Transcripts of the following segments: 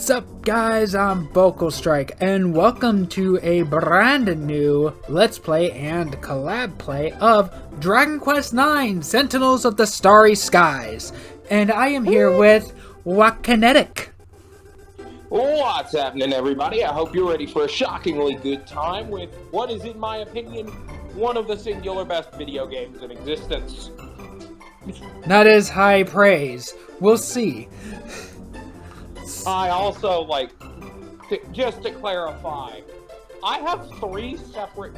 What's up, guys? I'm Vocal Strike, and welcome to a brand new Let's Play and collab play of Dragon Quest IX: Sentinels of the Starry Skies. And I am here with Wakinetic. What's happening, everybody? I hope you're ready for a shockingly good time with what is, in my opinion, one of the singular best video games in existence. That is high praise. We'll see. I also, just to clarify, I have 3 separate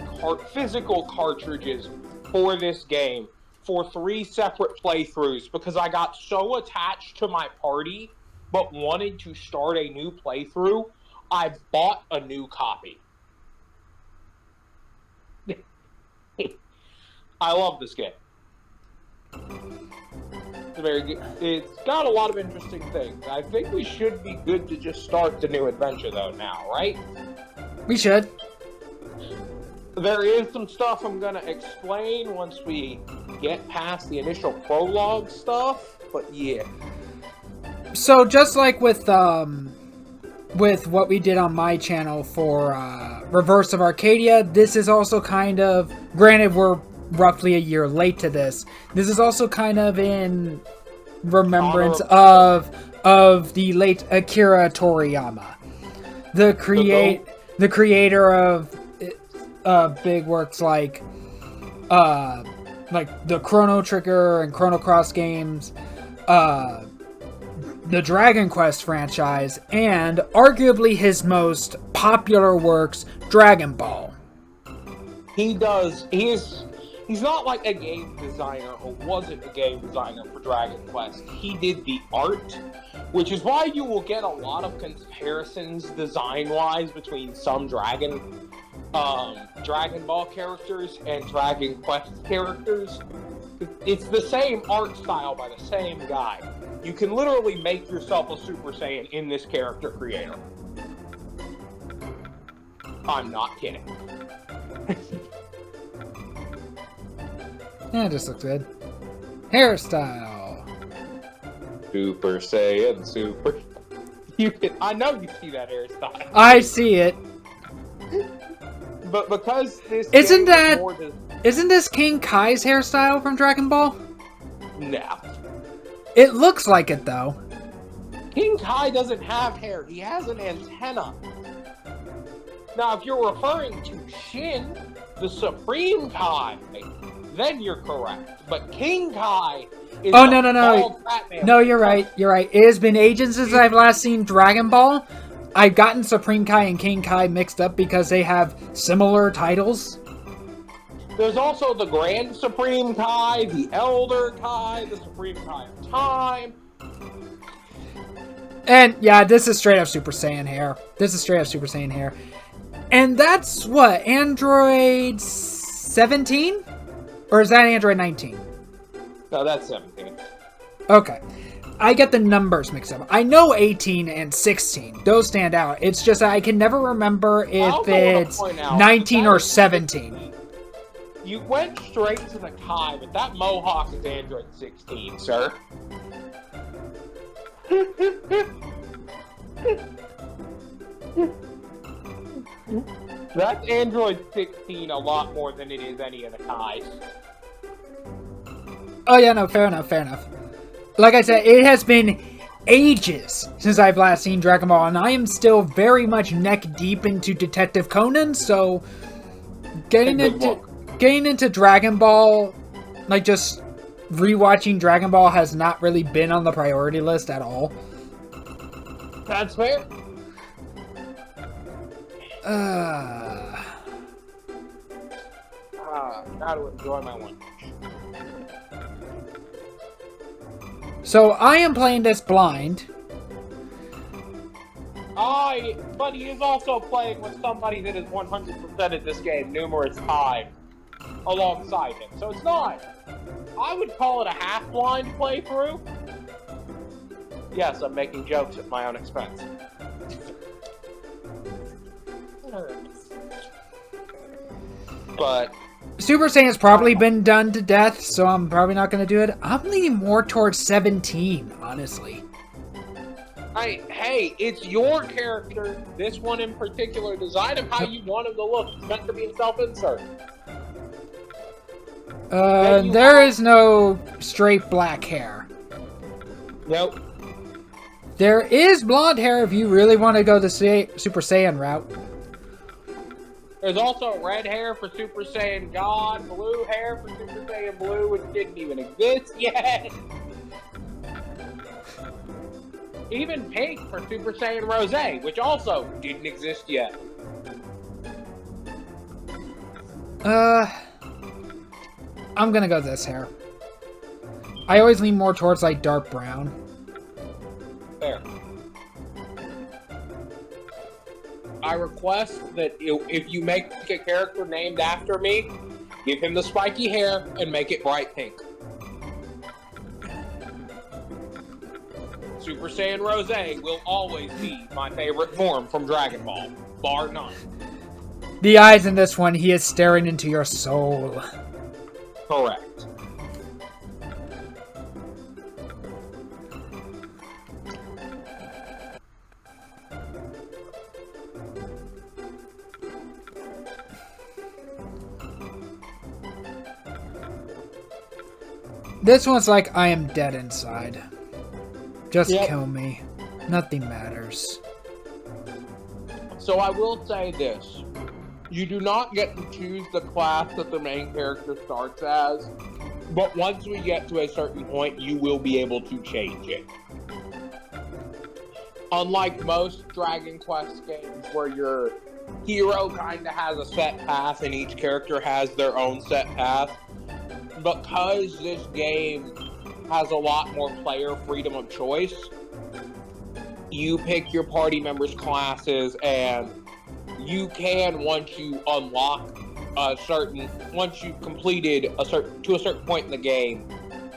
physical cartridges for this game for 3 separate playthroughs because I got so attached to my party but wanted to start a new playthrough, I bought a new copy. I love this game. It's very good. It's got a lot of interesting things. I think we should be good to just start the new adventure, though, now, right? We should. There is some stuff I'm going to explain once we get past the initial prologue stuff, but yeah. So just like with what we did on my channel for Reverse of Arcadia, this is also kind of, granted we're roughly a year late to this, this is also kind of in remembrance of the late Akira Toriyama, the creator of big works like the Chrono Trigger and Chrono Cross games, the Dragon Quest franchise, and arguably his most popular works, Dragon Ball. He's not like a game designer, or wasn't a game designer for Dragon Quest. He did the art, which is why you will get a lot of comparisons design-wise between some Dragon Ball characters and Dragon Quest characters. It's the same art style by the same guy. You can literally make yourself a Super Saiyan in this character creator. I'm not kidding. Yeah, it just looks good. Hairstyle. Super Saiyan, Super. I know you see that hairstyle. I see it. But because this isn't this King Kai's hairstyle from Dragon Ball? No. It looks like it though. King Kai doesn't have hair. He has an antenna. Now, if you're referring to Shin, the Supreme Kai, then you're correct. But King Kai is no, you're right. You're right. It has been ages since I've last seen Dragon Ball. I've gotten Supreme Kai and King Kai mixed up because they have similar titles. There's also the Grand Supreme Kai, the Elder Kai, the Supreme Kai of Time. And yeah, this is straight up Super Saiyan hair. And that's what, Android 17? Or is that Android 19? No, that's 17. Okay. I get the numbers mixed up. I know 18 and 16. Those stand out. It's just I can never remember if it's 19 or 17. You went straight to the Kai, but that mohawk is Android 16, sir. That's Android 16 a lot more than it is any of the Kais. Oh yeah, no, fair enough. Like I said, it has been ages since I've last seen Dragon Ball, and I am still very much neck deep into Detective Conan, so getting into Dragon Ball, like just rewatching Dragon Ball has not really been on the priority list at all. That's fair. Gotta enjoy my one. So I am playing this blind. But he is also playing with somebody that has 100%ed this game numerous times alongside him. So it's not, I would call it a half-blind playthrough. Yes, I'm making jokes at my own expense. But Super Saiyan's probably been done to death, so I'm probably not going to do it. I'm leaning more towards 17, honestly. Hey, it's your character. This one in particular, design of how you want him to look. It's meant to be a self-insert. There is no straight black hair. Nope. There is blonde hair if you really want to go the Super Saiyan route. There's also red hair for Super Saiyan God, blue hair for Super Saiyan Blue, which didn't even exist yet. Even pink for Super Saiyan Rosé, which also didn't exist yet. I'm gonna go this hair. I always lean more towards like dark brown. Fair. I request that if you make a character named after me, give him the spiky hair and make it bright pink. Super Saiyan Rosé will always be my favorite form from Dragon Ball, bar none. The eyes in this one, he is staring into your soul. Correct. This one's like, I am dead inside. Just Yep. kill me. Nothing matters. So I will say this. You do not get to choose the class that the main character starts as, but once we get to a certain point, you will be able to change it. Unlike most Dragon Quest games where your hero kind of has a set path and each character has their own set path, because this game has a lot more player freedom of choice, you pick your party members' classes, and you can, once you unlock once you've completed to a certain point in the game,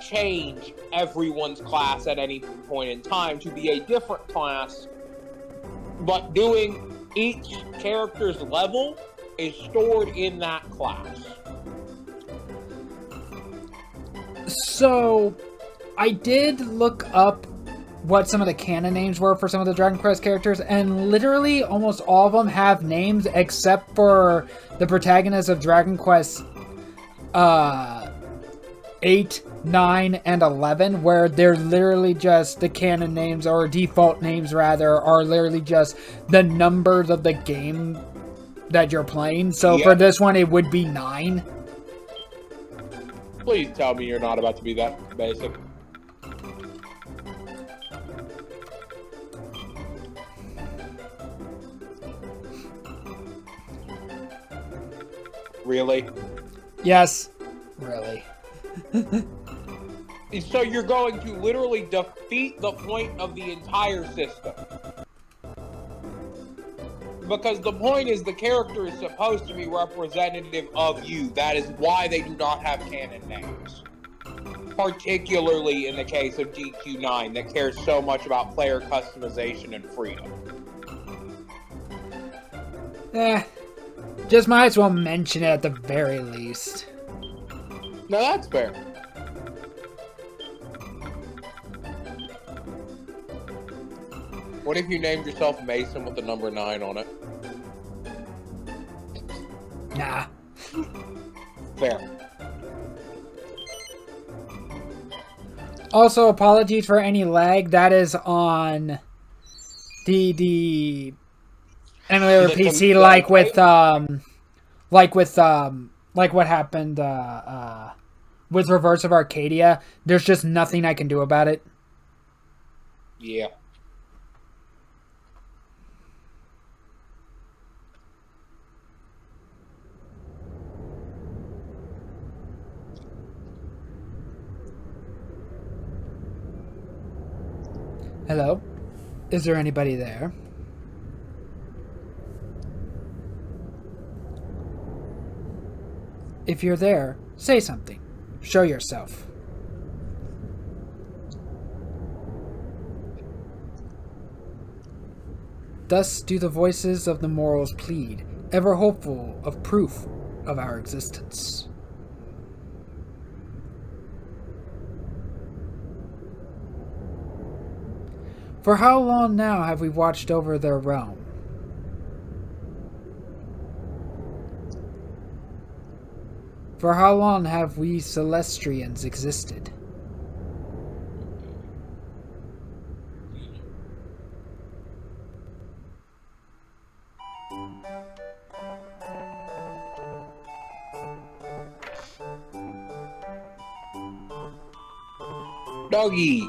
change everyone's class at any point in time to be a different class, but doing each character's level is stored in that class. So, I did look up what some of the canon names were for some of the Dragon Quest characters, and literally almost all of them have names except for the protagonists of Dragon Quest 8, 9, and 11, where they're literally just the canon names, or default names rather, are literally just the numbers of the game that you're playing. So for this one, it would be 9. Please tell me you're not about to be that basic. Really? Yes. Really. So you're going to literally defeat the point of the entire system. Because the point is the character is supposed to be representative of you. That is why they do not have canon names. Particularly in the case of GQ9 that cares so much about player customization and freedom. Just might as well mention it at the very least. No, that's fair. What if you named yourself Mason with the number 9 on it? Nah. Fair. Also, apologies for any lag. That is on the emulator PC, like what happened with Reverse of Arcadia. There's just nothing I can do about it. Yeah. Hello? Is there anybody there? If you're there, say something. Show yourself. Thus do the voices of the mortals plead, ever hopeful of proof of our existence. For how long now have we watched over their realm? For how long have we Celestians existed? Doggy!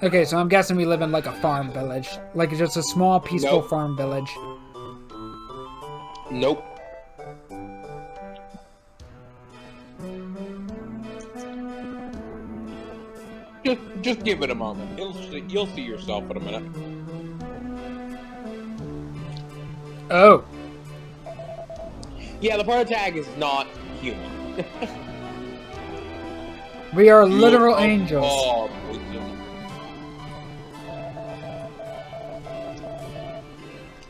Okay, so I'm guessing we live in like a farm village. Like just a small, peaceful Nope. farm village. Nope. Just give it a moment. You'll see yourself in a minute. Oh. Yeah, the protag is not human. We are You literal are angels. all Mason.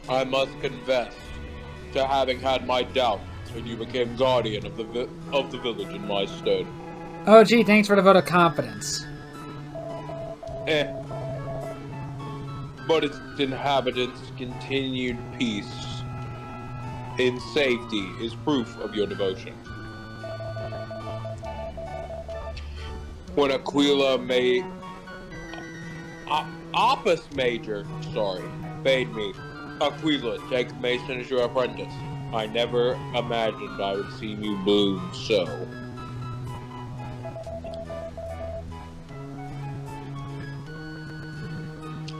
I must confess to having had my doubts when you became guardian of the village in my stead. Oh, gee, thanks for the vote of confidence. But its inhabitants' continued peace in safety is proof of your devotion. When Aquila Opus Major, bade me, Aquila, take Mason as your apprentice. I never imagined I would see you bloom so.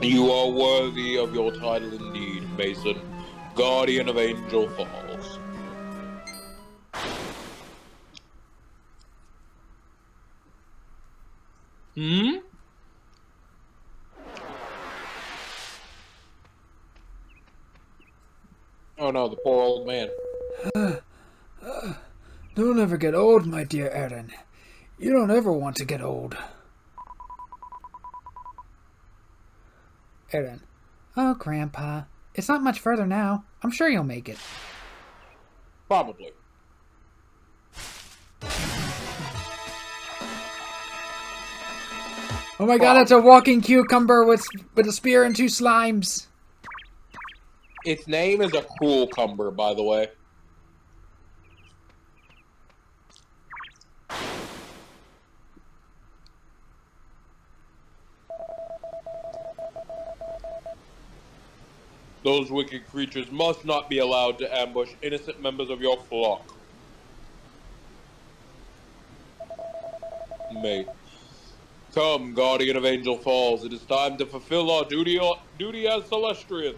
You are worthy of your title indeed, Mason, Guardian of Angel Falls. Hmm? Oh no, the poor old man. Don't ever get old, my dear Aaron. You don't ever want to get old. Aaron. Oh, Grandpa. It's not much further now. I'm sure you'll make it. Probably. Oh my god, it's a walking cucumber with a spear and two slimes. Its name is a cruel cumber, by the way. Those wicked creatures must not be allowed to ambush innocent members of your flock. May. Come, Guardian of Angel Falls, it is time to fulfill our duty as Celestians.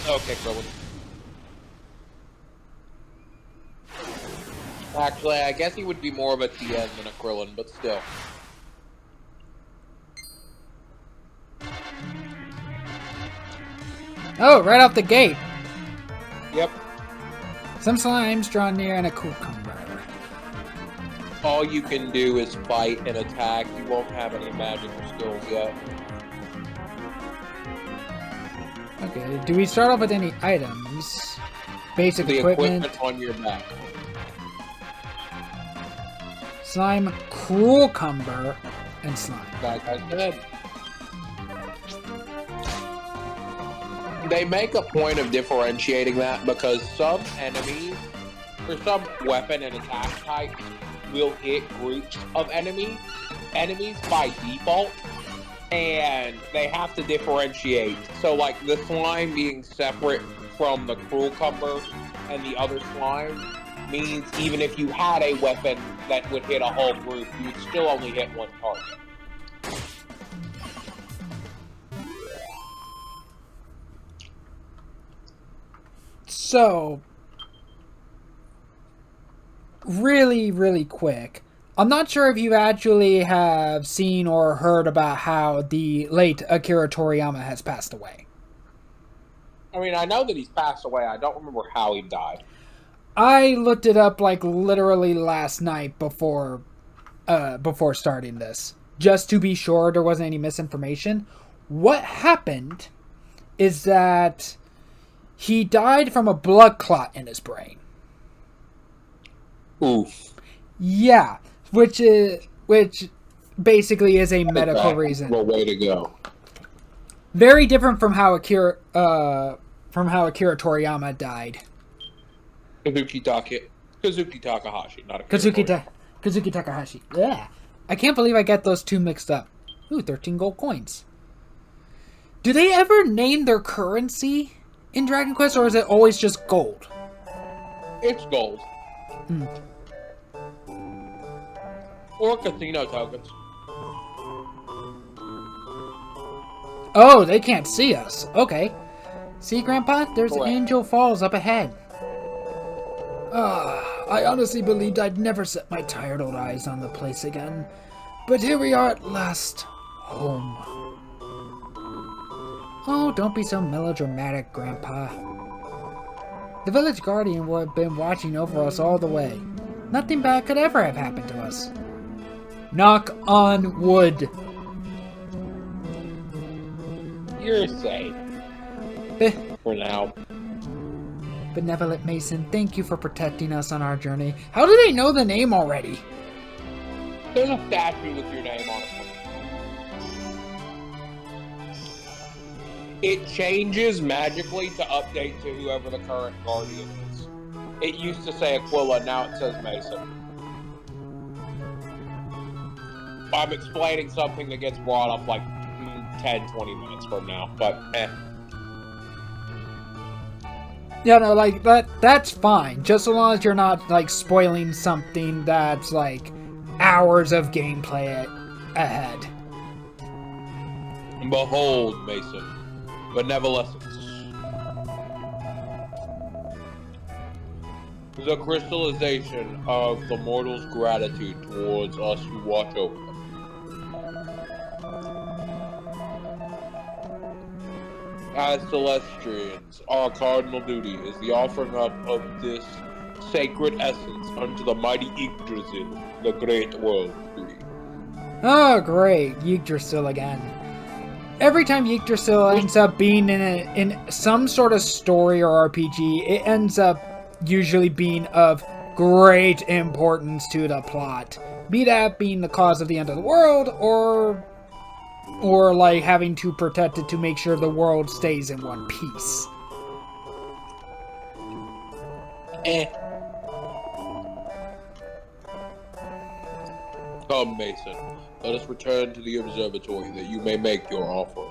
Okay, Krillin. Actually, I guess he would be more of a TN than a Krillin, but still. Oh, right off the gate. Yep. Some slimes drawn near and a cucumber. All you can do is fight and attack. You won't have any magical skills yet. Okay, do we start off with any items? Basic The equipment. on your back. Slime, cruel cumber, and slime. Like I said. They make a point of differentiating that because some enemies, or some weapon and attack types, will hit groups of enemies by default, and they have to differentiate. So, like, the slime being separate from the cruel cumber and the other slime means even if you had a weapon that would hit a whole group, you would still only hit one target. So, really quick. I'm not sure if you actually have seen or heard about how the late Akira Toriyama has passed away. I mean, I know that he's passed away. I don't remember how he died. I looked it up like literally last night before starting this, just to be sure there wasn't any misinformation. What happened is that he died from a blood clot in his brain. Oof. Yeah, which basically is a medical reason. Well, way to go. Very different from how Akira Toriyama died. Kazuki Takahashi, not Akira Toriyama. Kazuki Takahashi. Yeah. I can't believe I get those two mixed up. Ooh, 13 gold coins. Do they ever name their currency in Dragon Quest, or is it always just gold? It's gold. Or casino tokens. Oh, they can't see us. Okay. See, Grandpa? There's Correct. Angel Falls up ahead. I honestly believed I'd never set my tired old eyes on the place again. But here we are at last. Home. Oh, don't be so melodramatic, Grandpa. The village guardian would have been watching over us all the way. Nothing bad could ever have happened to us. Knock on wood. You're safe. For now. Benevolent Mason, thank you for protecting us on our journey. How do they know the name already? There's a statue with your name on it. It changes magically to update to whoever the current guardian is. It used to say Aquila, now it says Mason. I'm explaining something that gets brought up like 10-20 minutes from now, but Yeah, no, like, that's fine. Just so long as you're not, like, spoiling something that's, like, hours of gameplay ahead. Behold, Mason. Benevolence. The crystallization of the mortal's gratitude towards us who watch over them. As Celestians, our cardinal duty is the offering up of this sacred essence unto the mighty Yggdrasil, the great world tree. Oh, great. Yggdrasil again. Every time Yggdrasil ends up being in some sort of story or RPG, it ends up usually being of great importance to the plot. Be that being the cause of the end of the world, or like having to protect it to make sure the world stays in one piece. Come, Mason. Let us return to the observatory that you may make your offer.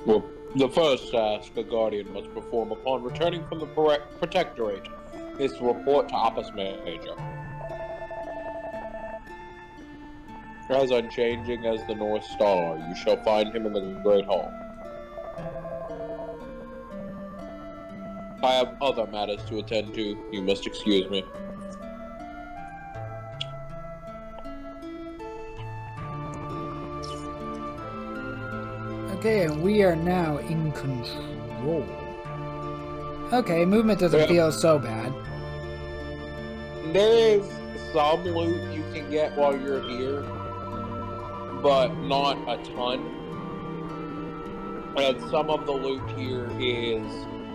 Well, the first task a guardian must perform upon returning from the protectorate is to report to Opus Major. As unchanging as the North Star, you shall find him in the Great Hall. I have other matters to attend to. You must excuse me. Okay, and we are now in control. Okay, movement doesn't feel so bad. There is some loot you can get while you're here, but not a ton. And some of the loot here is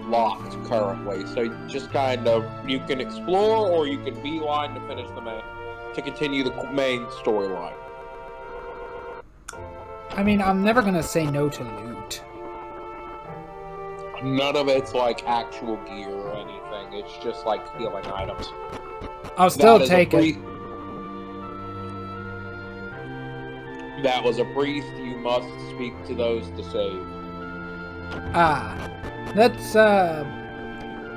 locked currently, so just kind of you can explore or you can beeline to finish to continue the main storyline. I mean, I'm never gonna say no to loot. None of it's like actual gear or anything. It's just like stealing items. I'll still take it. That was a priest. You must speak to those to save.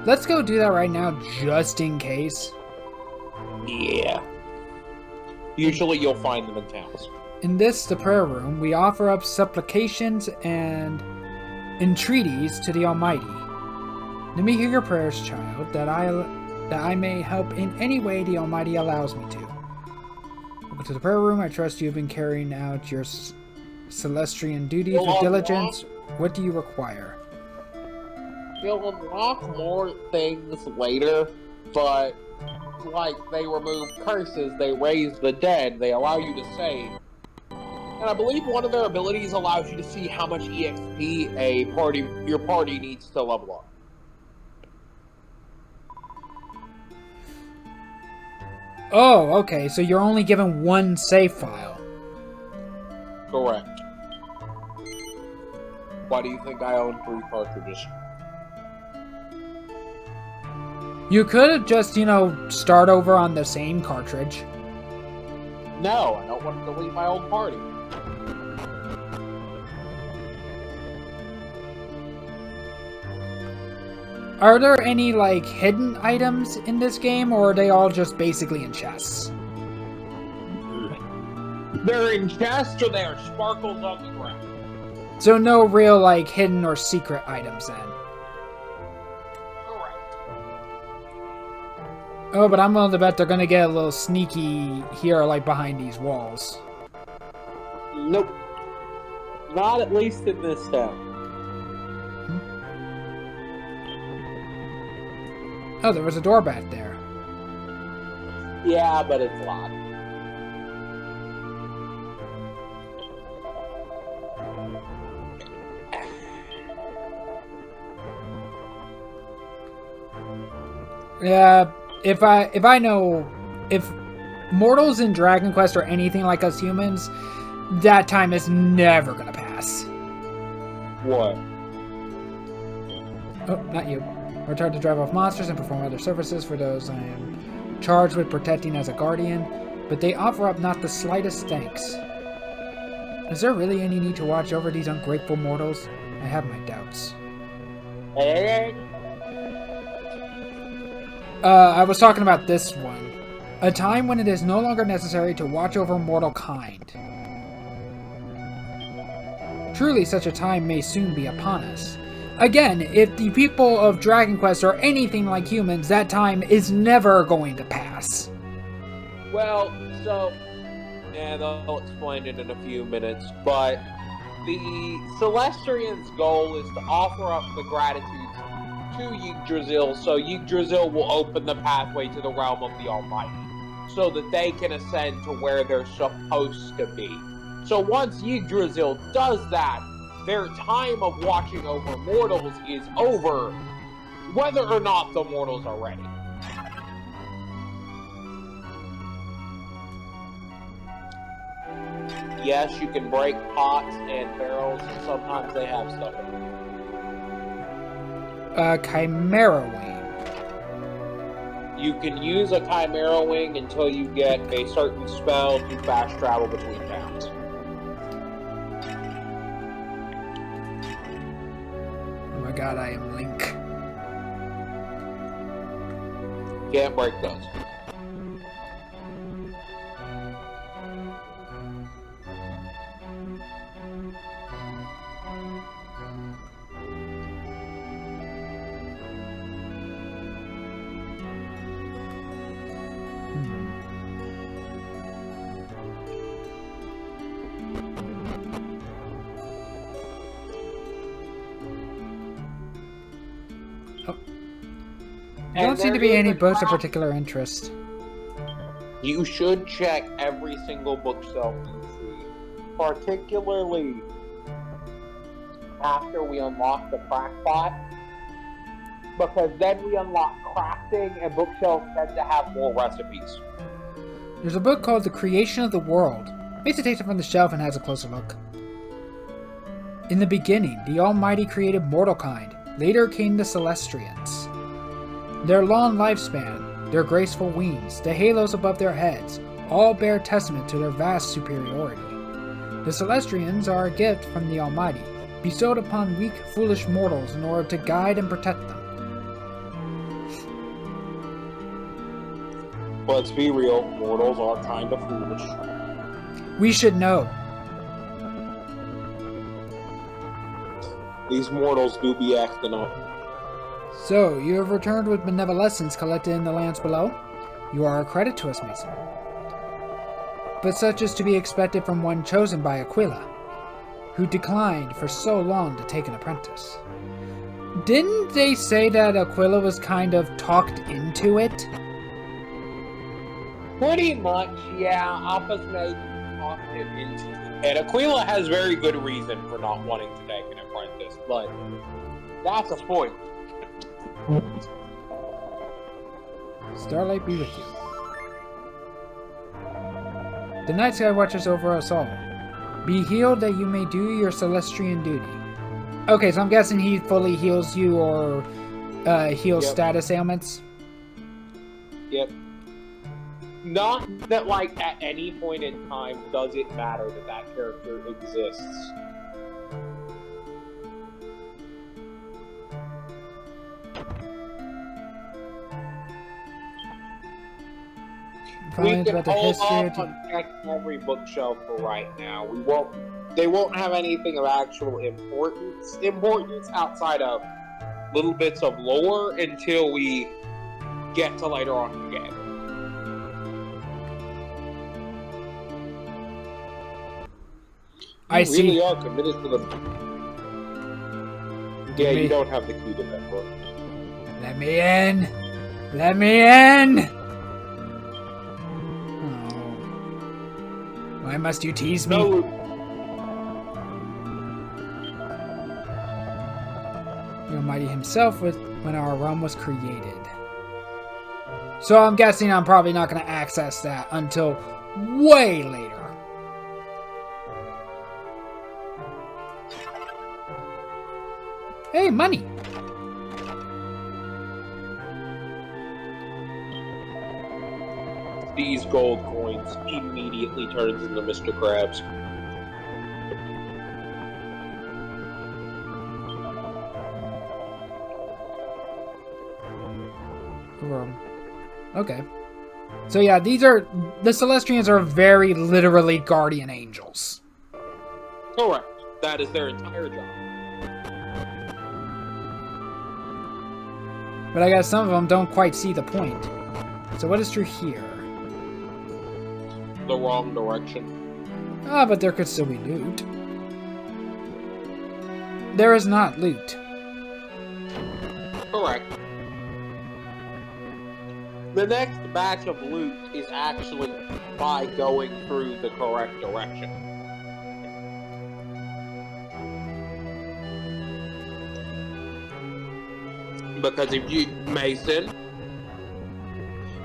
Let's go do that right now, just in case. Yeah. Usually you'll find them in towns. In this, the prayer room, we offer up supplications and entreaties to the Almighty. Let me hear your prayers, child, that I may help in any way the Almighty allows me to. Welcome to the prayer room. I trust you have been carrying out your celestial duties with diligence. What do you require? You'll unlock more things later, but like they remove curses, they raise the dead, they allow you to save. And I believe one of their abilities allows you to see how much EXP your party needs to level up. Oh, okay, so you're only given one save file. Correct. Why do you think I own 3 cartridges? You could have just, start over on the same cartridge. No, I don't want to delete my old party. Are there any, hidden items in this game, or are they all just basically in chests? They're in chests or they are sparkles on the ground. So no real, hidden or secret items, then? Correct. Oh, but I'm willing to bet they're gonna get a little sneaky here, behind these walls. Nope. Not at least in this town. Oh, there was a door back there. Yeah, but it's locked. Yeah, if mortals in Dragon Quest are anything like us humans, that time is never gonna pass. What? Oh, not you. Return to drive off monsters and perform other services for those I am charged with protecting as a guardian, but they offer up not the slightest thanks. Is there really any need to watch over these ungrateful mortals? I have my doubts. I was talking about this one. A time when it is no longer necessary to watch over mortal kind. Truly, such a time may soon be upon us. Again, if the people of Dragon Quest are anything like humans, that time is never going to pass. Well, they'll explain it in a few minutes, but the Celestians' goal is to offer up the gratitude to Yggdrasil, so Yggdrasil will open the pathway to the realm of the Almighty, so that they can ascend to where they're supposed to be. So once Yggdrasil does that, their time of watching over mortals is over, whether or not the mortals are ready. Yes, you can break pots and barrels, and sometimes they have stuff in them. Chimera Wing. You can use a Chimera Wing until you get a certain spell to fast travel between towns. Oh my god, I am Link. Can't break those. There don't seem to be any books of particular interest. You should check every single bookshelf you see, particularly after we unlock the crackpot, because then we unlock crafting and bookshelves tend to have more recipes. There's a book called The Creation of the World. Mason takes it from the shelf and has a closer look. In the beginning, the Almighty created mortal kind. Later came the Celestians. Their long lifespan, their graceful wings, the halos above their heads, all bear testament to their vast superiority. The Celestians are a gift from the Almighty, bestowed upon weak, foolish mortals in order to guide and protect them. Let's be real, mortals are kind of foolish. We should know. These mortals do be acting up. So, you have returned with benevolence collected in the lands below? You are a credit to us, Mason. But such is to be expected from one chosen by Aquila, who declined for so long to take an apprentice. Didn't they say that Aquila was kind of talked into it? Pretty much, yeah. Appa's made talked him into it. And Aquila has very good reason for not wanting to take an apprentice, but that's a spoiler. Starlight be with you. The night sky watches over us all. Be healed that you may do your Celestian duty. Okay, so I'm guessing he fully heals you or heals status ailments? Yep. Not that, like, at any point in time does it matter that that character exists. We can hold off on checking every bookshelf for right now. They won't have anything of actual importance outside of little bits of lore until we get to later on in the game. You really are committed to the... Yeah, you don't have the key to that book. Let me in! Let me in! Why must you tease me? No. The Almighty himself was when our realm was created. So I'm guessing I'm probably not going to access that until way later. Hey, money! These gold coins immediately turns into Mr. Krabs. Okay. So yeah, the Celestians are very literally guardian angels. Correct. That is their entire job. But I guess some of them don't quite see the point. So what is true here? The wrong direction. Ah, but there could still be loot. There is not loot. Correct. The next batch of loot is actually by going through the correct direction. Because if you...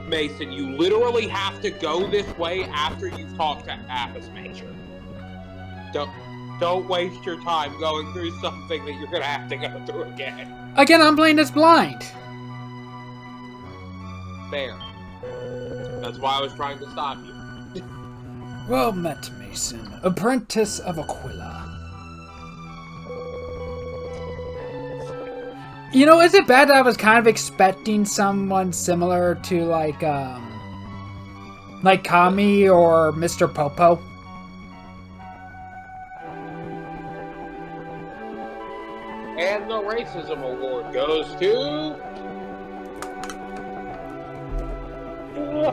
Mason, you literally have to go this way after you've talked to Appa's Major. Don't waste your time going through something that you're gonna have to go through again. Again, I'm playing this blind. Fair. That's why I was trying to stop you. Well met, Mason. Apprentice of Aquila. You know, is it bad that I was kind of expecting someone similar to like Kami or Mr. Popo? And the racism award goes to...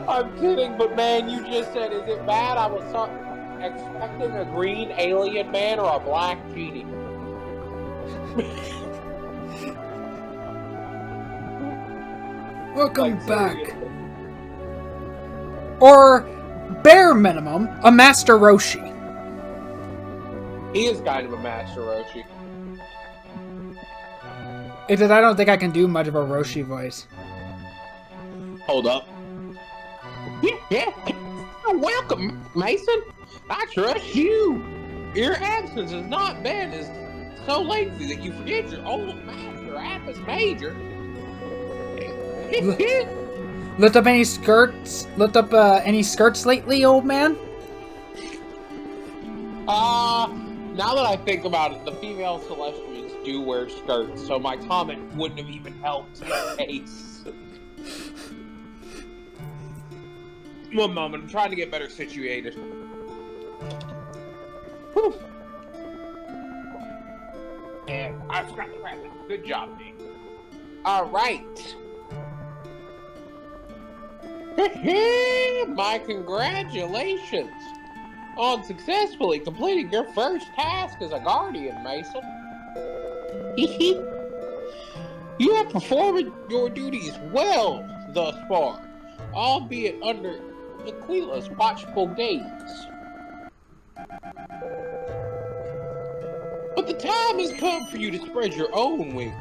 I'm kidding, but man, you just said, is it bad? I was expecting a green alien man or a black genie. Welcome back. Or, bare minimum, a Master Roshi. He is kind of a Master Roshi. Because I don't think I can do much of a Roshi voice. Hold up. Yeah. Welcome, Mason. I trust you. Your absence has not been as so lengthy that you forget your old master, Apis Major. Lift up any skirts? Lift up any skirts lately, old man? Now that I think about it, the female Celestials do wear skirts, so my comment wouldn't have even helped in case. One moment, I'm trying to get better situated. Whew. And I forgot the crap. Good job, me. Alright. My congratulations on successfully completing your first task as a guardian, Mason. You have performed your duties well thus far, albeit under Aquila's watchful gaze. But the time has come for you to spread your own wings.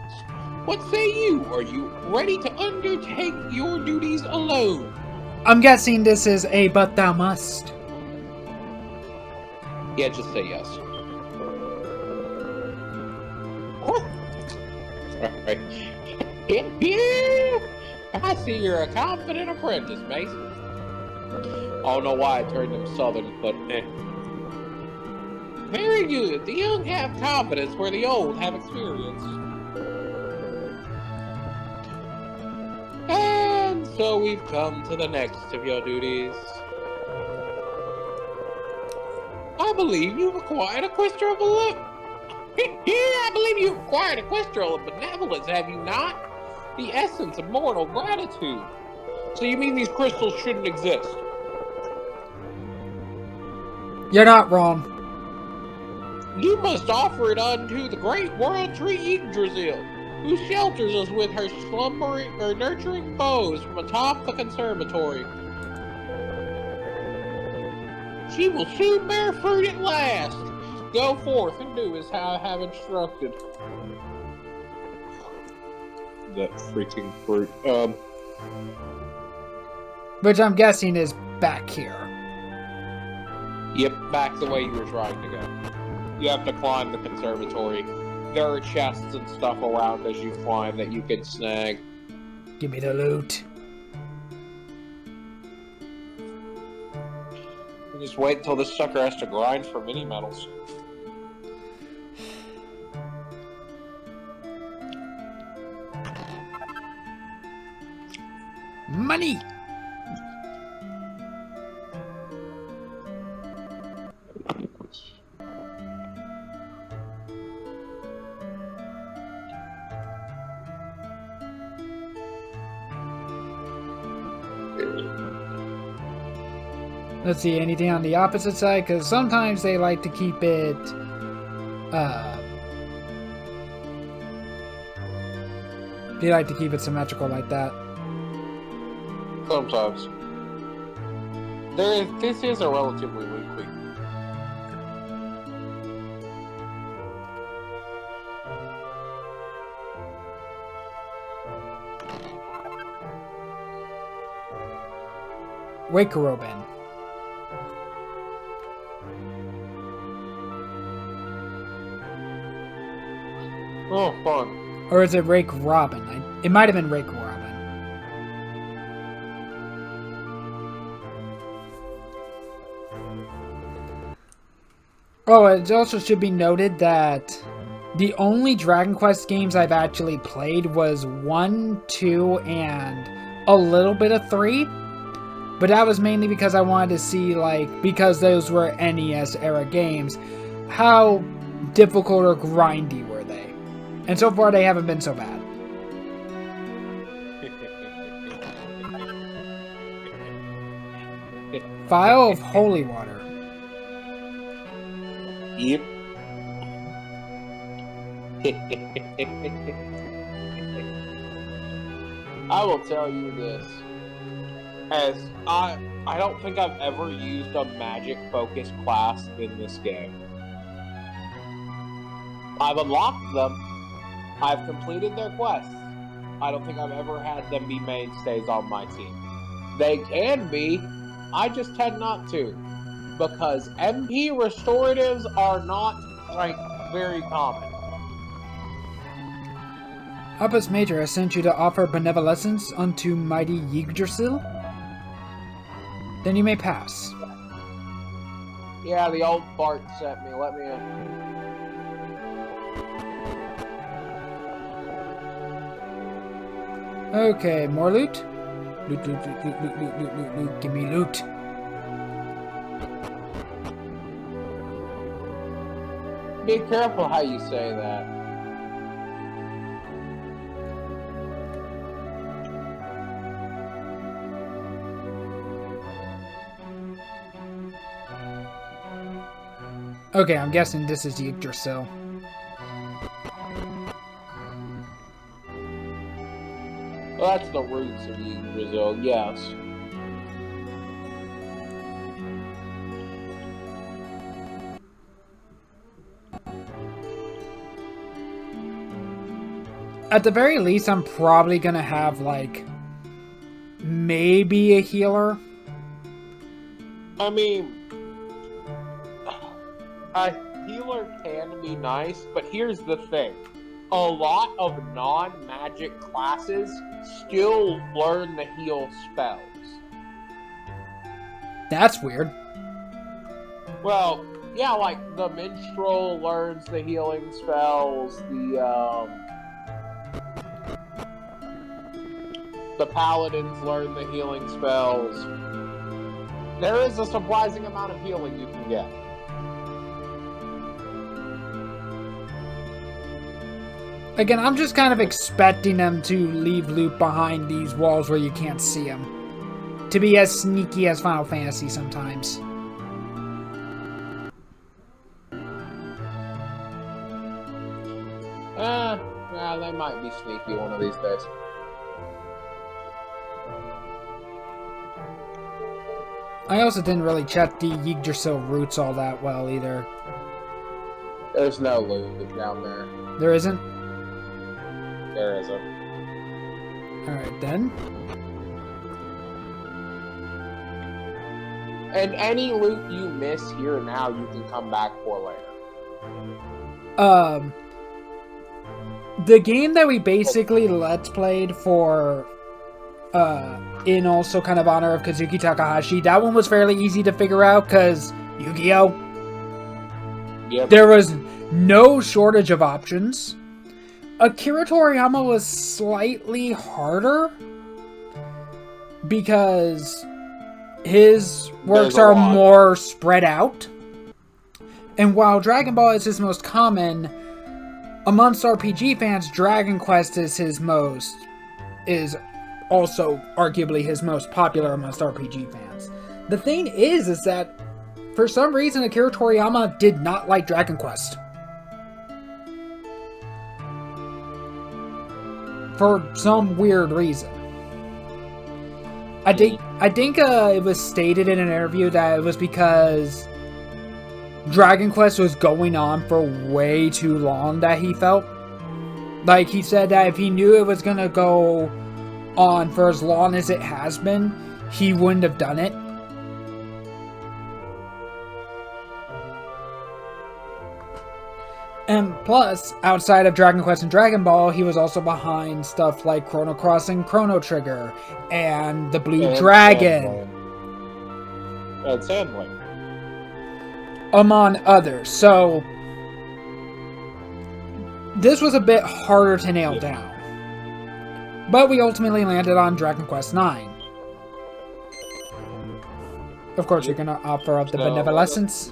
What say you? Are you ready to undertake your duties alone? I'm guessing this is a but thou must. Yeah, just say yes. Alright. I see you're a confident apprentice, Mason. I don't know why I turned him southern, but Very good. The young have confidence where the old have experience. And so we've come to the next of your duties. I believe you've acquired equestrial benevolence, have you not? The essence of mortal gratitude. So you mean these crystals shouldn't exist? You're not wrong. You must offer it unto the great world tree Yggdrasil, who shelters us with her nurturing boughs from atop the conservatory. She will soon bear fruit at last. Go forth and do as I have instructed. That freaking fruit. Which I'm guessing is back here. Yep, back the way you were trying to go. You have to climb the conservatory. There are chests and stuff around as you climb that you can snag. Give me the loot. Just wait until this sucker has to grind for mini medals. Money! Let's see, anything on the opposite side? Because sometimes they like to keep it, they like to keep it symmetrical like that. Sometimes. This is a relatively weak week. Wake Robin. Oh, fun. Or is it Rake Robin? It might have been Rake Robin. Oh, it also should be noted that the only Dragon Quest games I've actually played was 1, 2, and a little bit of 3. But that was mainly because I wanted to see, like, because those were NES era games, how difficult or grindy were they. And so far, they haven't been so bad. Vial of Holy Water. Yep. I will tell you this. as I don't think I've ever used a magic focused class in this game. I've unlocked them. I've completed their quests. I don't think I've ever had them be mainstays on my team. They can be. I just tend not to. Because MP restoratives are not, like, very common. Opus Major has sent you to offer benevolence unto mighty Yggdrasil? Then you may pass. Yeah, the old fart sent me. Let me in. Okay, more loot? Loot, loot, loot, loot, loot, loot, loot, loot, loot. Give me loot. Be careful how you say that. Okay, I'm guessing this is Yggdrasil. Well, that's the roots of Brazil, yes. At the very least, I'm probably gonna have, like, maybe a healer. I mean, a healer can be nice, but here's the thing. A lot of non-magic classes still learn the heal spells. That's weird. Well, yeah, like the minstrel learns the healing spells, the paladins learn the healing spells. There is a surprising amount of healing you can get. Again, I'm just kind of expecting them to leave loot behind these walls where you can't see them. To be as sneaky as Final Fantasy sometimes. Yeah, they might be sneaky one of these days. I also didn't really check the Yggdrasil roots all that well either. There's no loot down there. There isn't? There isn't. Alright then. And any loot you miss here now, you can come back for later. The game that we basically let's played for, in also kind of honor of Kazuki Takahashi, that one was fairly easy to figure out because Yu-Gi-Oh! Yep. There was no shortage of options. Akira Toriyama was slightly harder because his works are more spread out. And while Dragon Ball is his most common, amongst RPG fans, Dragon Quest is also arguably his most popular amongst RPG fans. The thing is that for some reason Akira Toriyama did not like Dragon Quest. For some weird reason. I think it was stated in an interview that it was because Dragon Quest was going on for way too long that he felt. Like, he said that if he knew it was going to go on for as long as it has been, he wouldn't have done it. And plus, outside of Dragon Quest and Dragon Ball, he was also behind stuff like Chrono Cross and Chrono Trigger, and The Blue Dragon. And Sandling. Among others. So, this was a bit harder to nail down. But we ultimately landed on Dragon Quest IX. Of course, you're going to offer up the benevolence.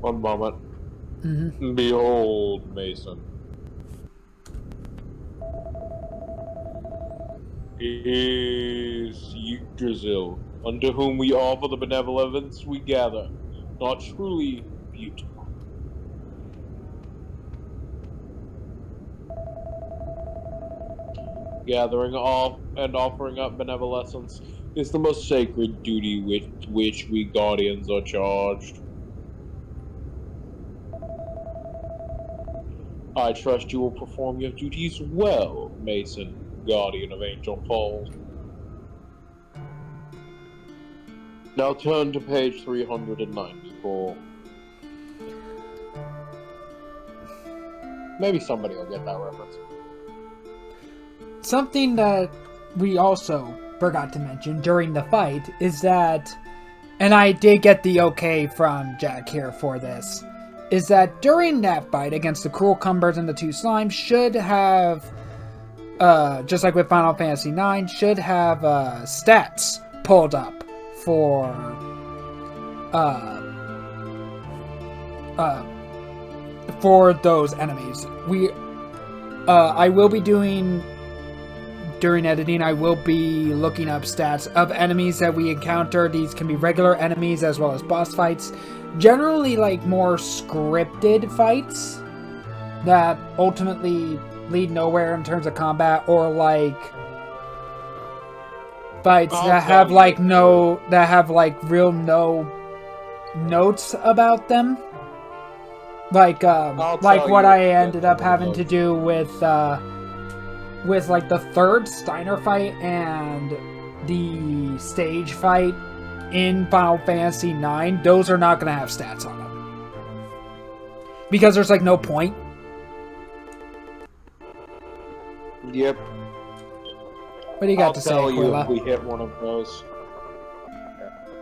One moment. Mm-hmm. Behold, Mason. Is Yggdrasil, unto whom we offer the benevolence we gather, not truly beautiful? Gathering off and offering up benevolence is the most sacred duty with which we guardians are charged. I trust you will perform your duties well, Mason, guardian of Angel Falls. Now turn to page 394. Maybe somebody will get that reference. Something that we also forgot to mention during the fight is that, and I did get the okay from Jack here for this, is that during that fight against the Cruel Cumbers and the two slimes should have, just like with Final Fantasy IX, should have stats pulled up for those enemies. I will be doing, during editing, I will be looking up stats of enemies that we encounter. These can be regular enemies as well as boss fights. Generally, like, more scripted fights that ultimately lead nowhere in terms of combat, or like fights that have like real no notes about them. Like what I ended up having to do with like the third Steiner fight and the stage fight in Final Fantasy IX. Those are not going to have stats on them because there's like no point. Yep. What do you got to say, Aquila? If we hit one of those.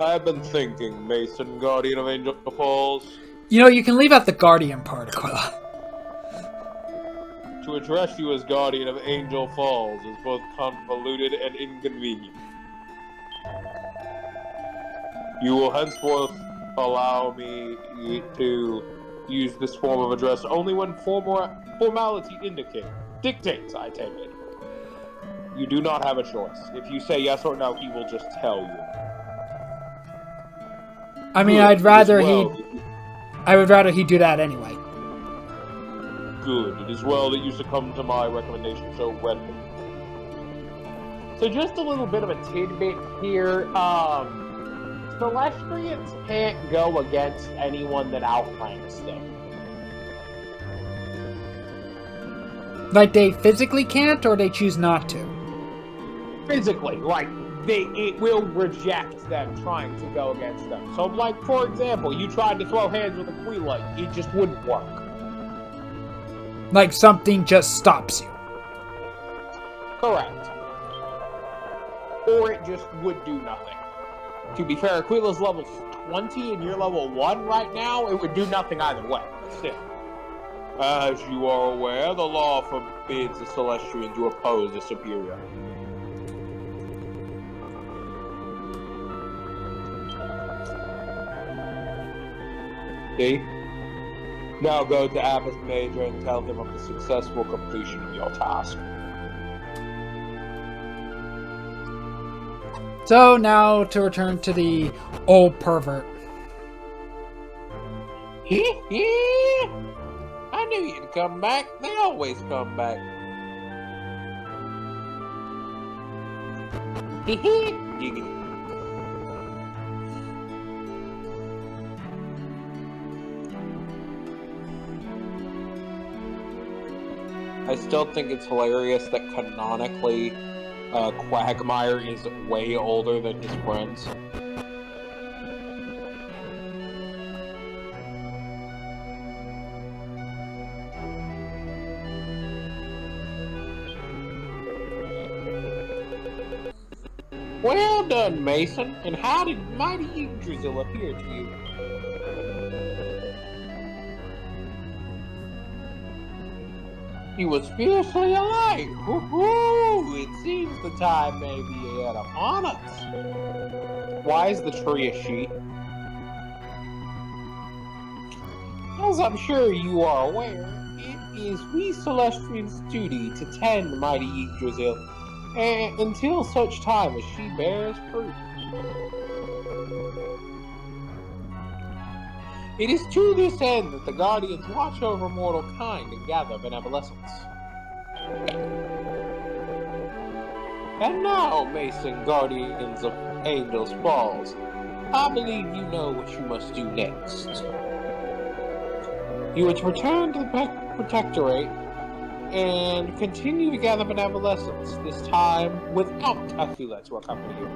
I've been thinking, Mason, guardian of Angel Falls. You know, you can leave out the guardian part, Aquila. To address you as guardian of Angel Falls is both convoluted and inconvenient. You will henceforth allow me to use this form of address only when formality dictates, I take it. You do not have a choice. If you say yes or no, he will just tell you. I mean, I would rather he do that anyway. Good. It is well that you succumb to my recommendation so readily. So just a little bit of a tidbit here. Celestians can't go against anyone that outranks them. Like, they physically can't, or they choose not to? Physically, like, it will reject them trying to go against them. So, like, for example, you tried to throw hands with Aquila, it just wouldn't work. Like, something just stops you. Correct. Or it just would do nothing. To be fair, Aquila's level 20 and you're level 1 right now, it would do nothing either way, but still. As you are aware, the law forbids a Celestian to oppose a superior. See? Now go to Abbas Major and tell him of the successful completion of your task. So now to return to the old pervert. I knew you'd come back. They always come back. Giggity. I still think it's hilarious that canonically, Quagmire is way older than his friends. Well done, Mason. And how did mighty Yggdrasil appear to you? He was fiercely alive. Woo-hoo! It seems the time may be yet upon us. Why is the tree a sheep? As I'm sure you are aware, it is we Celestians' duty to tend mighty Yggdrasil, and until such time as she bears fruit. It is to this end that the Guardians watch over mortal kind and gather benevolence. And now, Mason, Guardians of Angels Falls, I believe you know what you must do next. You are to return to the Protectorate and continue to gather benevolence, this time without Cthulhu to accompany you.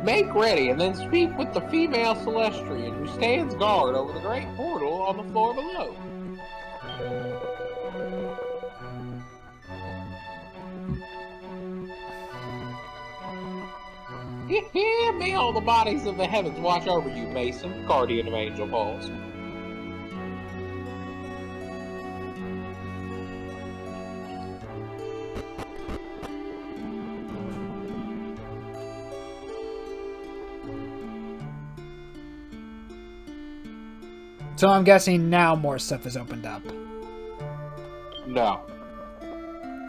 Make ready and then speak with the female Celestian who stands guard over the great portal on the floor below. May all the bodies of the heavens watch over you, Mason, guardian of Angel Falls. So I'm guessing now more stuff is opened up. No.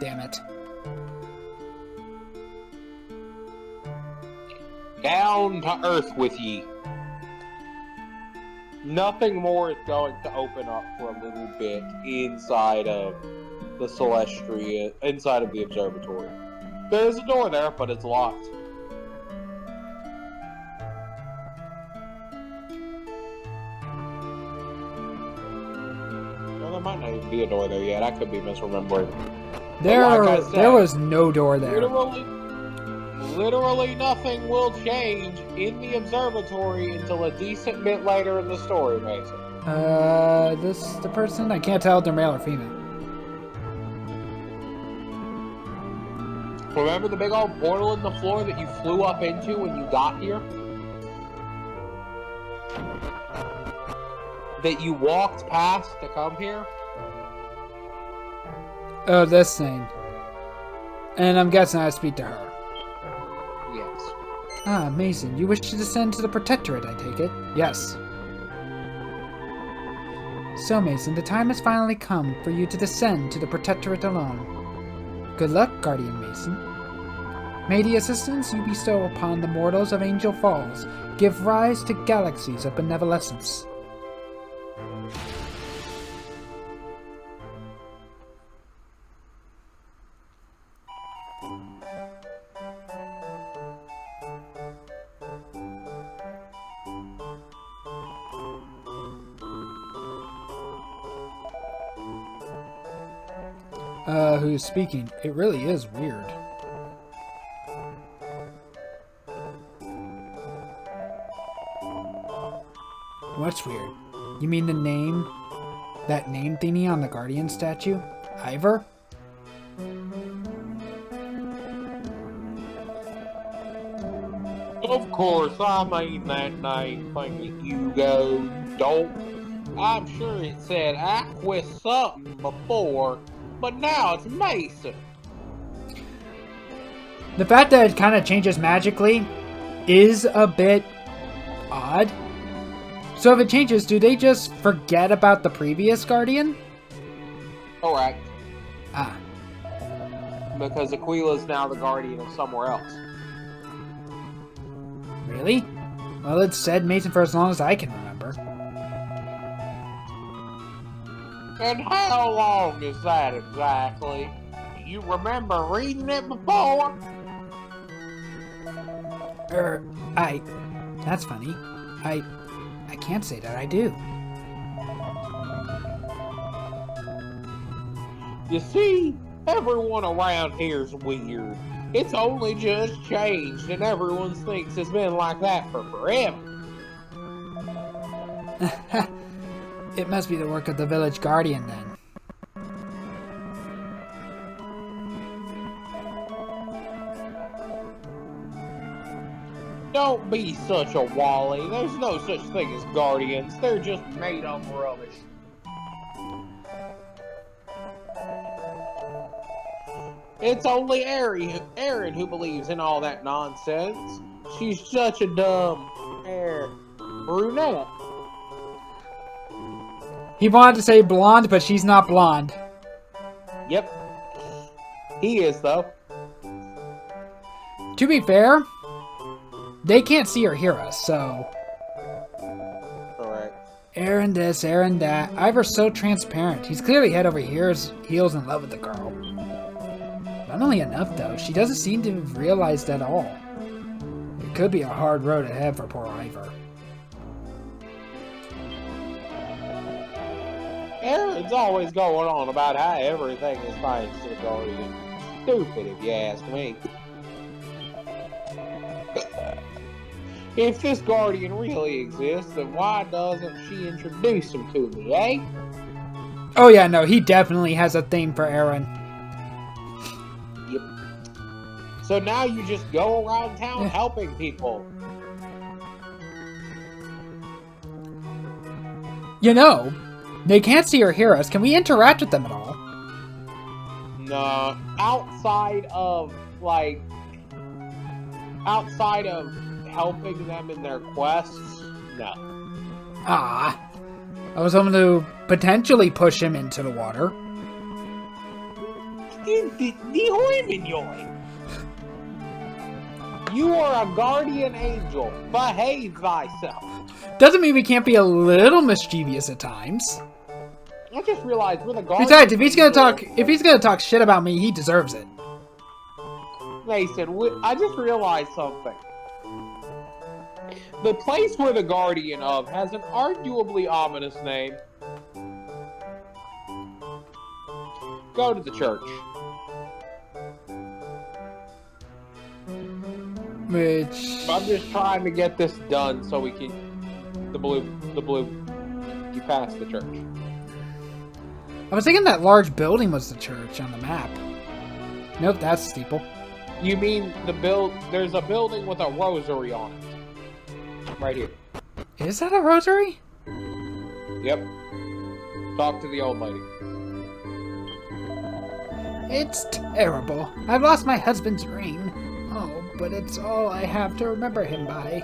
Damn it. Down to earth with ye. Nothing more is going to open up for a little bit inside of the Celestria, inside of the observatory. There's a door there, but it's locked. Well, there might not even be a door there yet. I could be misremembering. There was no door there. Literally nothing will change in the observatory until a decent bit later in the story, Mason. The person? I can't tell if they're male or female. Remember the big old portal in the floor that you flew up into when you got here? That you walked past to come here? Oh, this thing. And I'm guessing I speak to her. Yes. Ah, Mason, you wish to descend to the Protectorate, I take it? Yes. So, Mason, the time has finally come for you to descend to the Protectorate alone. Good luck, Guardian Mason. May the assistance you bestow upon the mortals of Angel Falls give rise to galaxies of benevolence. Who's speaking? It really is weird. What's weird? You mean the name? That name thingy on the Guardian statue? Ivor? Of course, I mean that name thingy, Hugo. Don't. I'm sure it said Aqua something before, but now it's Mason. The fact that it kind of changes magically is a bit odd. So if it changes, do they just forget about the previous Guardian? Correct. Ah. Because Aquila's now the guardian of somewhere else. Really? Well, it's said Mason for as long as I can remember. And how long is that exactly? You remember reading it before? That's funny. I can't say that I do. You see, everyone around here's weird. It's only just changed, and everyone thinks it's been like that for forever. It must be the work of the village guardian, then. Don't be such a wally. There's no such thing as guardians. They're just made up rubbish. It's only Aaron who believes in all that nonsense. She's such a dumb brunette. He wanted to say blonde, but she's not blonde. Yep. He is, though. To be fair, they can't see or hear us, so... Correct. Aaron this, Aaron that. Ivor's so transparent. He's clearly head over heels in love with the girl. Not only enough, though. She doesn't seem to have realized at all. It could be a hard road ahead for poor Ivor. Aaron's always going on about how everything is thanks to the Guardian. Stupid, if you ask me. If this Guardian really exists, then why doesn't she introduce him to me, eh? Oh yeah, no, he definitely has a thing for Aaron. Yep. So now you just go around town helping people. You know, they can't see or hear us. Can we interact with them at all? No. Outside of helping them in their quests, no. Ah. I was hoping to potentially push him into the water. You are a guardian angel. Behave thyself. Doesn't mean we can't be a little mischievous at times. I just realized we're the guardian. Besides, if he's gonna talk shit about me, he deserves it. Mason, I just realized something. The place we're the guardian of has an arguably ominous name. Go to the church. Which... I'm just trying to get this done so we can... The blue... You pass the church. I was thinking that large building was the church on the map. Nope, that's the steeple. You mean there's a building with a rosary on it. Right here. Is that a rosary? Yep. Talk to the old lady. It's terrible. I've lost my husband's ring. Oh, but it's all I have to remember him by.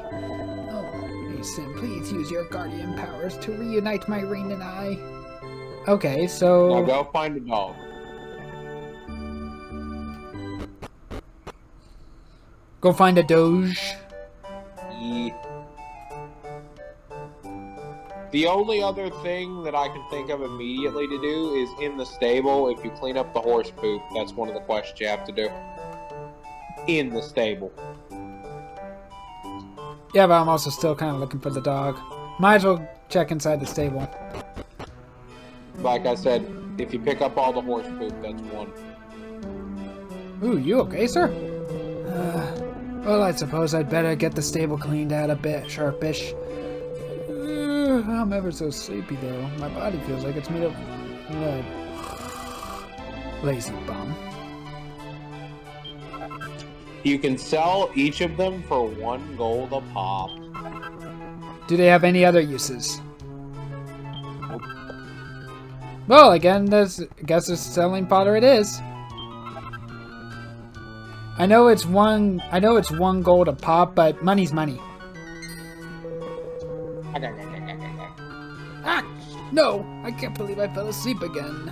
Oh, Mason, please use your guardian powers to reunite my ring and I. Okay, so... Now go find a dog. Go find a doge. Yeah. The only other thing that I can think of immediately to do is in the stable, if you clean up the horse poop, that's one of the quests you have to do. In the stable. Yeah, but I'm also still kind of looking for the dog. Might as well check inside the stable. Like I said, if you pick up all the horse poop, that's one. Ooh, you okay, sir? Well, I suppose I'd better get the stable cleaned out a bit, sharpish. I'm ever so sleepy, though. My body feels like it's made of lead. Lazy bum. You can sell each of them for 1 gold a pop. Do they have any other uses? Well, again, I guess it's selling fodder it is. I know it's one gold a pop, but money's money. Ah! No! I can't believe I fell asleep again.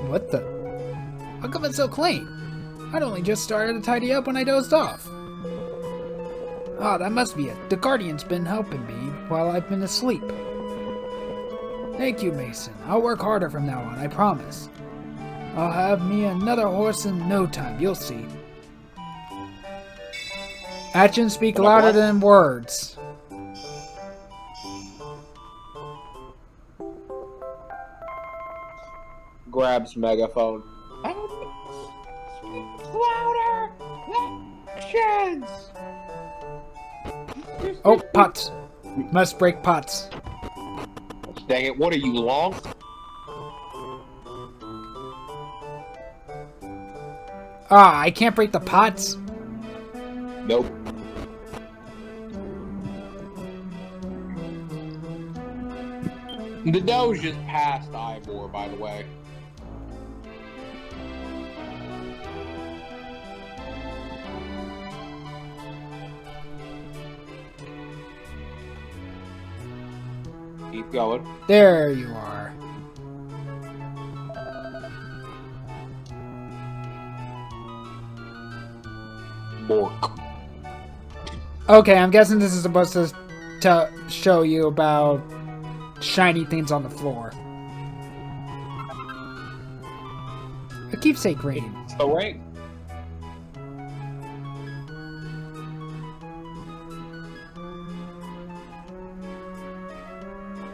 What the? How come it's so clean? I'd only just started to tidy up when I dozed off. Ah, that must be it. The Guardian's been helping me while I've been asleep. Thank you, Mason. I'll work harder from now on, I promise. I'll have me another horse in no time, you'll see. Actions speak louder than words. Grabs megaphone. Louder! Actions! Oh, pots. Must break pots. Dang it, what are you, long? Ah, I can't break the pots. Nope. The Doge just passed Ivor, by the way. Keep going. There you are. Bork. Okay, I'm guessing this is supposed to show you about shiny things on the floor. A keepsake ring. It's the ring.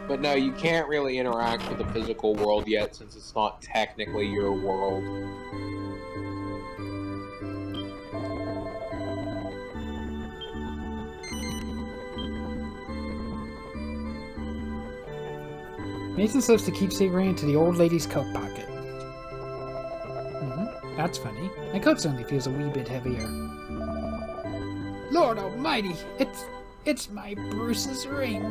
But no, you can't really interact with the physical world yet since it's not technically your world. Mason slips the keepsake ring into the old lady's coat pocket. That's funny. My coat suddenly feels a wee bit heavier. Lord Almighty! It's my Bruce's ring.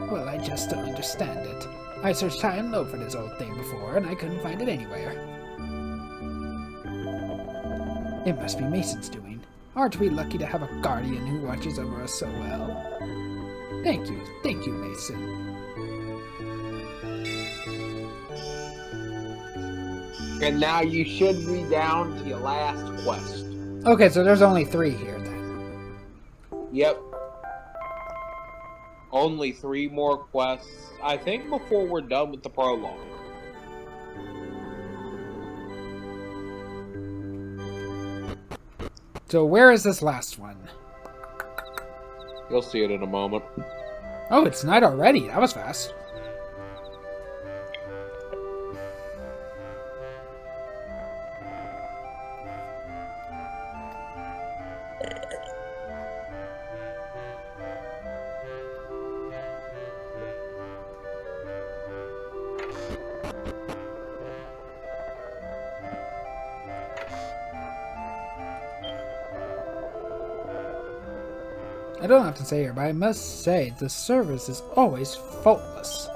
Well, I just don't understand it. I searched high and low for this old thing before, and I couldn't find it anywhere. It must be Mason's doing. Aren't we lucky to have a guardian who watches over us so well? Thank you, Mason. And now you should be down to your last quest. Okay, so there's only 3 here then. Yep. Only 3 more quests, I think, before we're done with the prologue. So where is this last one? You'll see it in a moment. Oh, it's night already. That was fast. I don't have to say here, but I must say the service is always faultless.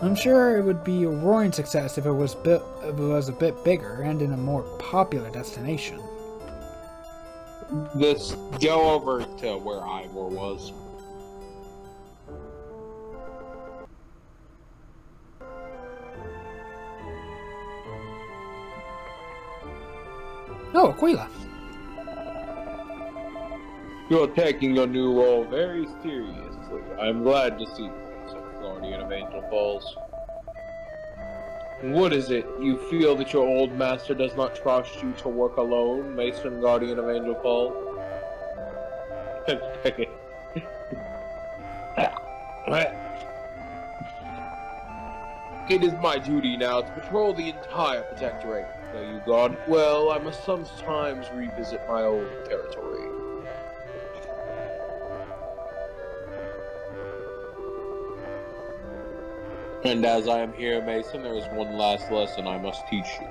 I'm sure it would be a roaring success if it was a bit bigger and in a more popular destination. Let's go over to where Ivor was. Oh, Aquila. You're taking your new role very seriously. I'm glad to see you, said the Guardian of Angel Falls. What is it? You feel that your old master does not trust you to work alone, Mason, Guardian of Angel Falls? It is my duty now to patrol the entire Protectorate. Know you, God? Well, I must sometimes revisit my old territory. And as I am here, Mason, there is one last lesson I must teach you.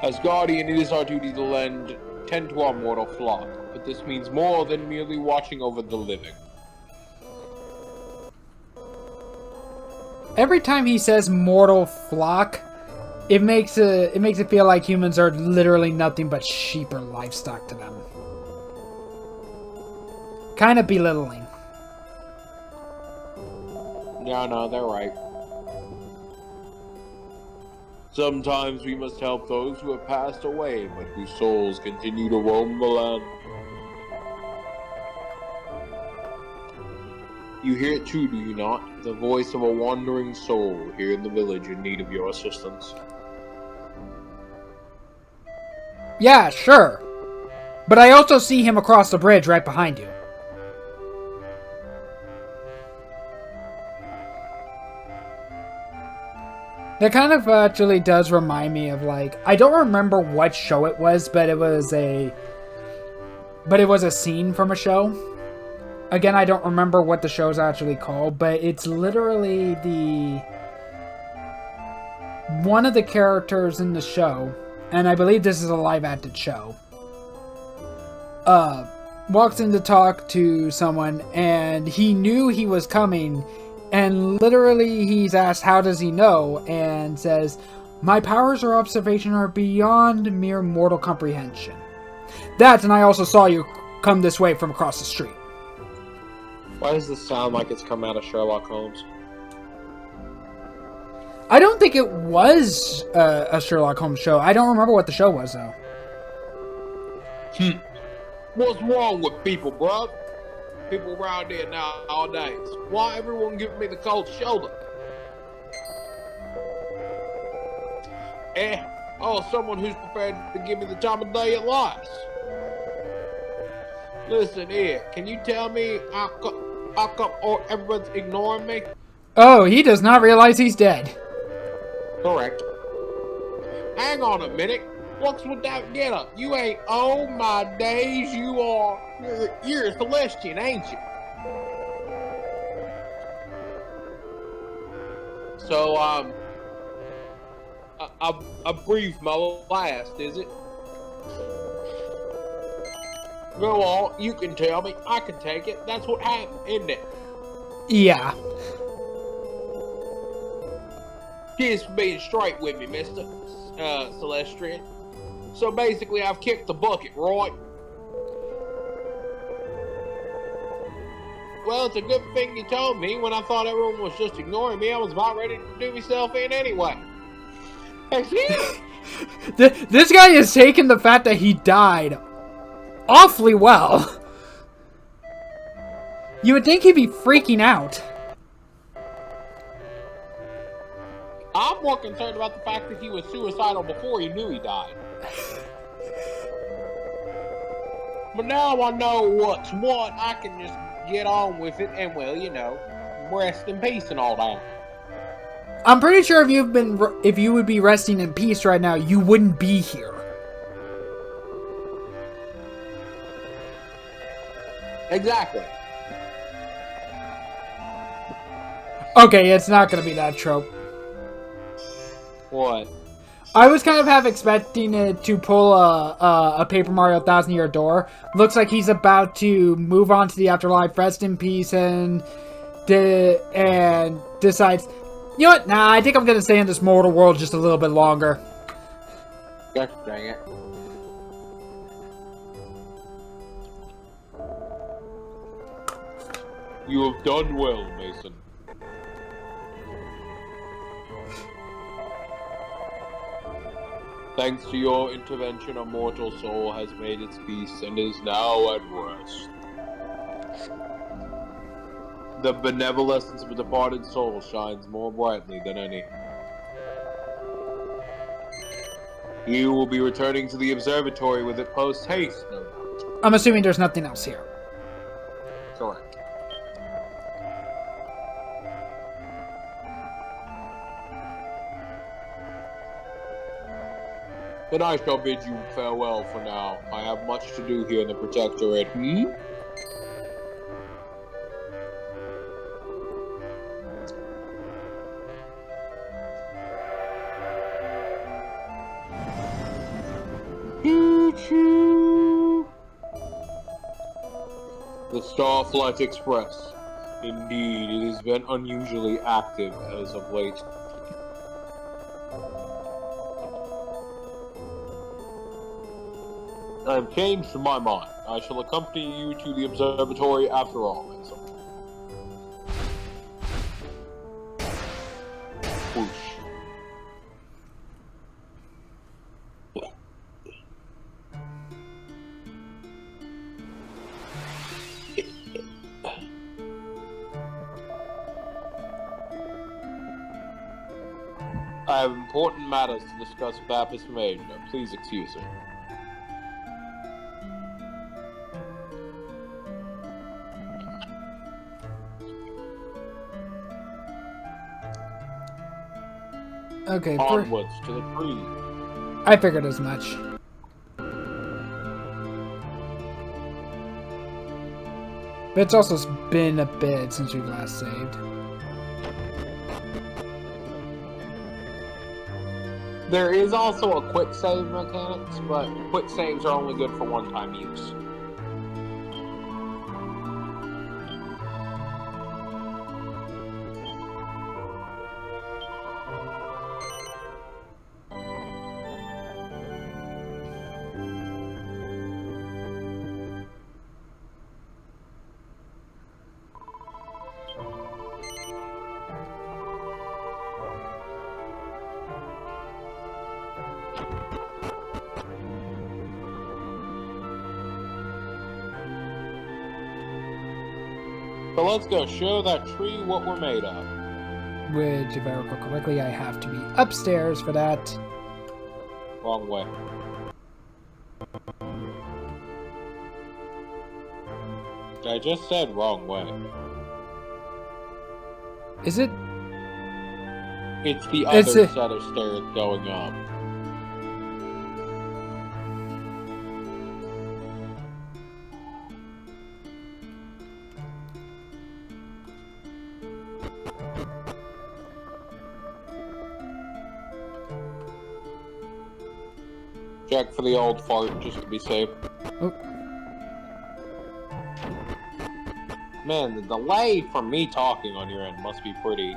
As Guardian, it is our duty to tend to our mortal flock, but this means more than merely watching over the living. Every time he says mortal flock, it makes it feel like humans are literally nothing but sheep or livestock to them. Kind of belittling. Yeah, no, they're right. Sometimes we must help those who have passed away, but whose souls continue to roam the land. You hear it too, do you not? The voice of a wandering soul here in the village in need of your assistance. Yeah, sure. But I also see him across the bridge right behind you. That kind of actually does remind me of, like, I don't remember what show it was, but it was a scene from a show. Again, I don't remember what the show's actually called, but it's literally one of the characters in the show, and I believe this is a live-acted show, walks in to talk to someone, and he knew he was coming. And literally, he's asked, how does he know? And says, my powers or observation are beyond mere mortal comprehension. That, and I also saw you come this way from across the street. Why does this sound like it's come out of Sherlock Holmes? I don't think it was a Sherlock Holmes show. I don't remember what the show was, though. What's wrong with people, bruv? People around here nowadays. Why everyone giving me the cold shoulder? Someone who's prepared to give me the time of day at last. Listen here, can you tell me how come everyone's ignoring me? Oh, he does not realize he's dead. Correct. Hang on a minute. What's with that getup? You ain't, oh my days, you're a Celestian, ain't you? So, I breathed my last, is it? Go on, you can tell me. I can take it. That's what happened, isn't it? Yeah. Cheers for being straight with me, Mr. Celestian. So basically, I've kicked the bucket, right? Well, it's a good thing you told me. When I thought everyone was just ignoring me, I was about ready to do myself in anyway. This guy is taking the fact that he died awfully well. You would think he'd be freaking out. I'm more concerned about the fact that he was suicidal before he knew he died. But now I know what's what, I can just get on with it and, well, you know, rest in peace and all that. I'm pretty sure if you would be resting in peace right now, you wouldn't be here. Exactly. Okay, it's not gonna be that trope. What? I was kind of half expecting it to pull a Paper Mario 1000-Year Door. Looks like he's about to move on to the afterlife, rest in peace, and decides, you know what? Nah, I think I'm gonna stay in this mortal world just a little bit longer. Gosh dang it. You have done well, Mason. Thanks to your intervention, a mortal soul has made its peace and is now at rest. The benevolence of a departed soul shines more brightly than any. You will be returning to the observatory with it post haste, no doubt. I'm assuming there's nothing else here. Correct. Then I shall bid you farewell for now. I have much to do here in the Protectorate. Choo-choo! The Starflight Express. Indeed, it has been unusually active as of late. I have changed my mind. I shall accompany you to the observatory after all, Mason. Whoosh. I have important matters to discuss with Baptist Major. Please excuse me. Okay, onwards to the tree. I figured as much. But it's also been a bit since we've last saved. There is also a quick save mechanics, but quick saves are only good for one-time use. So let's go show that tree what we're made of. Which, if I recall correctly, I have to be upstairs for that. Wrong way. I just said wrong way. Is it? It's the other set of stairs going up. Check for the old fart, just to be safe. Oh. Man, the delay from me talking on your end must be pretty...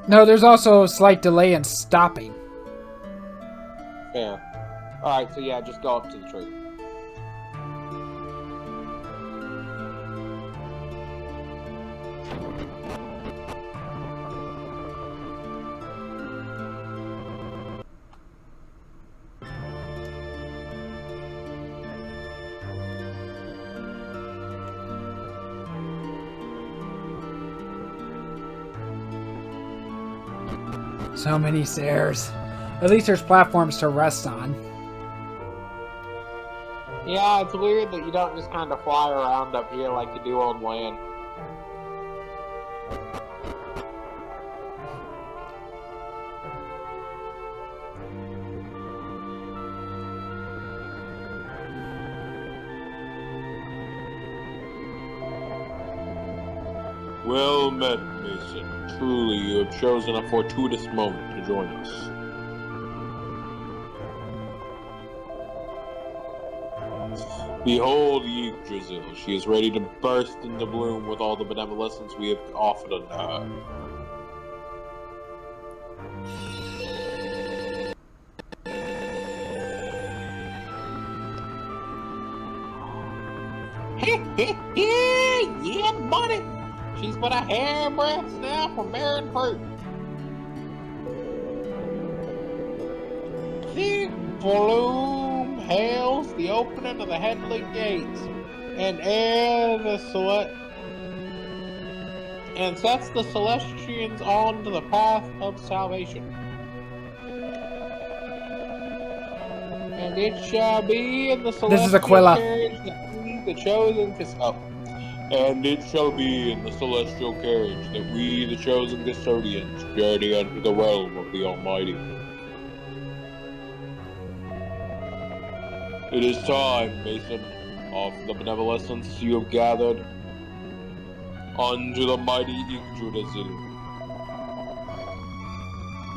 No, there's also a slight delay in stopping. Fair. Alright, so yeah, just go up to the tree. So many stairs. At least there's platforms to rest on. Yeah, it's weird that you don't just kind of fly around up here like you do on land. Well met, Mason. Truly, you have chosen a fortuitous moment to join us. Behold Yggdrasil. She is ready to burst into bloom with all the benevolence we have offered unto her. Yeah, buddy! She's but a hairbreadth now from bearing fruit. The bloom hails the opening of the heavenly gates, and sets the Celestians on to the path of salvation. And it shall be in the celestial carriage that we, the chosen, And it shall be in the celestial carriage that we, the chosen custodians, journey unto the realm of the Almighty. It is time, Mason, of the benevolence you have gathered, unto the mighty Yggdrasil.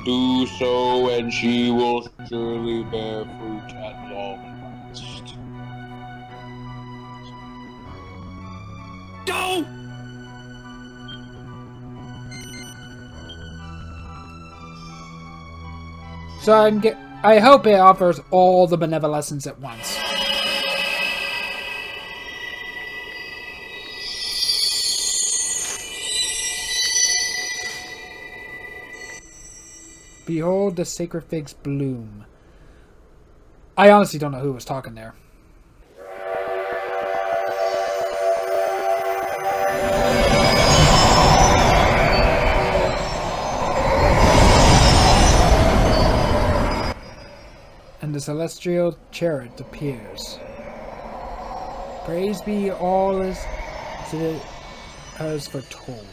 Do so, and she will surely bear fruit at long last. Go! So I hope it offers all the benevolence at once. Behold the sacred figs bloom. I honestly don't know who was talking there. And the celestial chariot appears. Praise be all as it has foretold.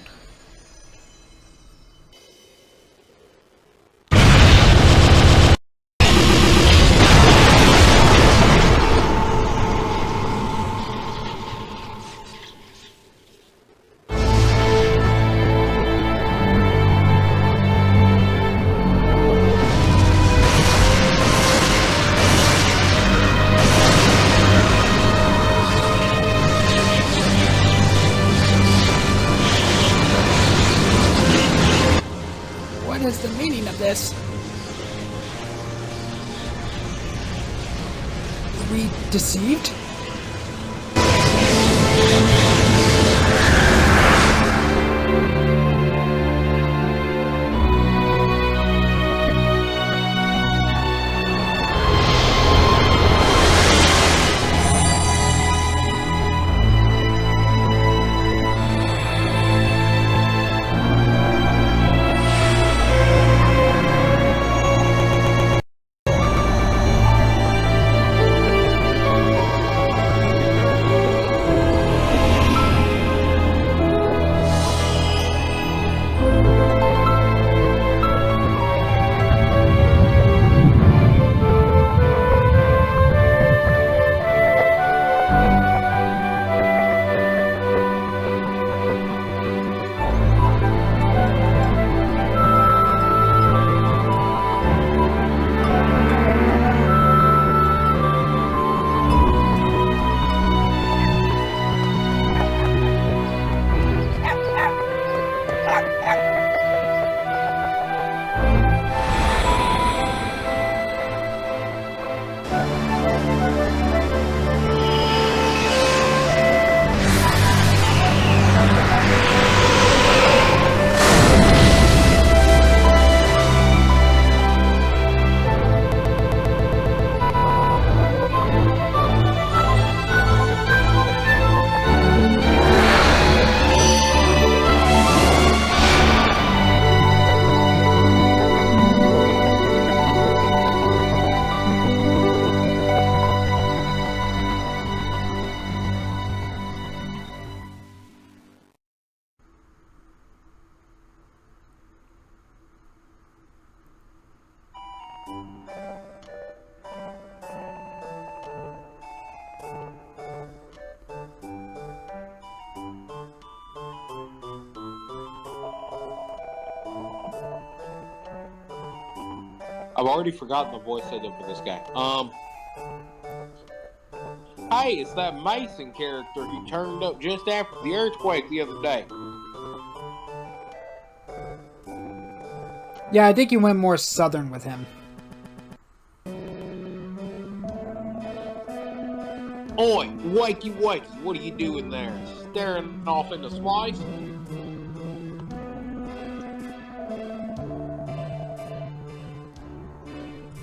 What is the meaning of this? Were we deceived? I've already forgotten the voice I did for this guy. Hey, it's that Mason character who turned up just after the earthquake the other day. Yeah, I think you went more southern with him. Oi, wakey wakey, what are you doing there? Staring off into space?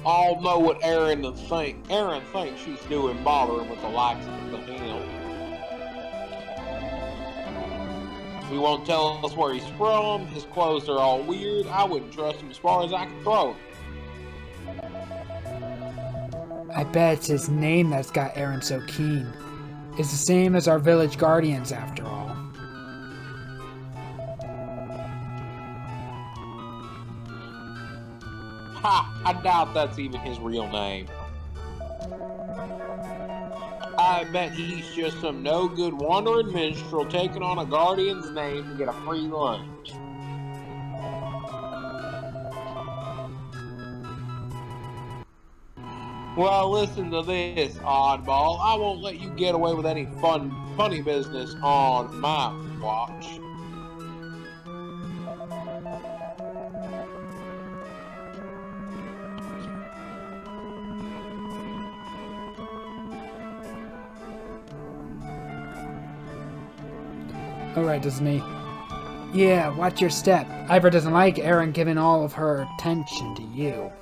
I'll know what Aaron thinks she's doing bothering with the likes of him. He won't tell us where he's from, his clothes are all weird, I wouldn't trust him as far as I can throw him. I bet it's his name that's got Aaron so keen. It's the same as our village guardians, after all. Ha! I doubt that's even his real name. I bet he's just some no-good wandering minstrel taking on a guardian's name to get a free lunch. Well, listen to this, oddball. I won't let you get away with any funny business on my watch. Alright, Disney. Yeah, watch your step. Ivor doesn't like Aaron giving all of her attention to you.